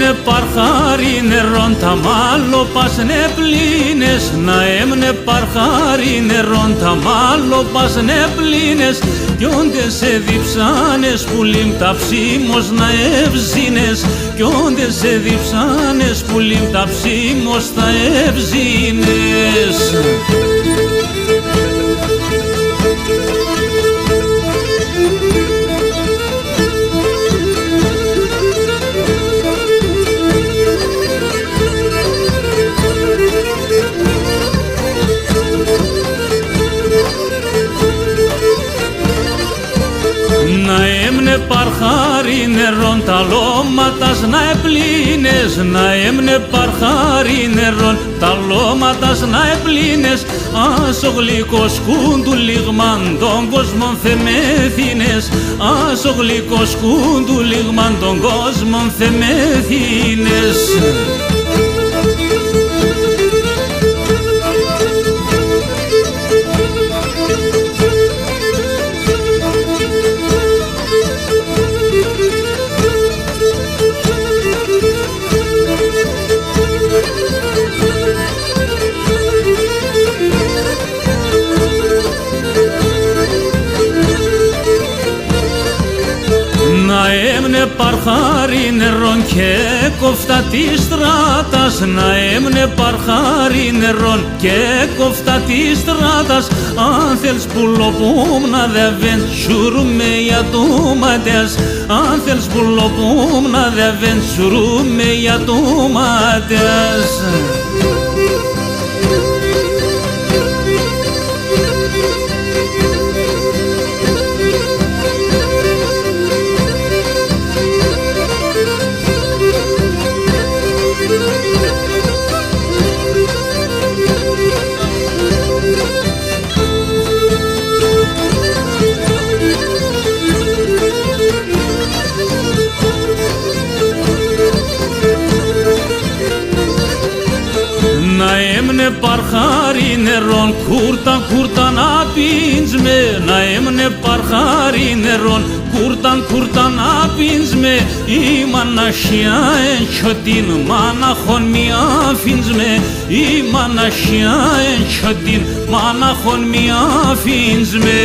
έμνε παρχάρι νερόν τα μάλλοπας νεπλίνες, να έμνε παρχάρι νερόν τα μάλλοπας νεπλίνες, κι όντες σε διψάνες που λίμ τα ψήμος να ευζίνες, κι όντες σε διψάνες που λίμ τα ψήμος θα ευζίνες. Να έμνε παρχάρι νερόν τα λώματας να επλύνες, να έμνε παρχάρι νερόν τα λώματας να επλύνες, άσο γλυκός κούντου λιγμάν τον κόσμον θεμέθινες, άσο γλυκός κούντου λιγμάν τον κόσμον θεμέθινες. Να έμνε παρχάρι νερόν και κοφτά της στράτας, να έμνε παρχάρι νερόν και κοφτά της στράτας, αν θέλεις πουλοπούμ να δεβέν σουρούμε για του ματιάς, αν θέλεις πουλοπούμ να δεβέν σουρούμε για του ματιάς. Να έμνε παρχάρι νερόν κούρταν να πίνσμε, να έμνε παρχάρι νερόν κούρταν να πίνσμε, η μανασιά εντσοτήν μάναχον μη αφήνσμε, η μανασιά εντσοτήν μάναχον μη αφήνσμε.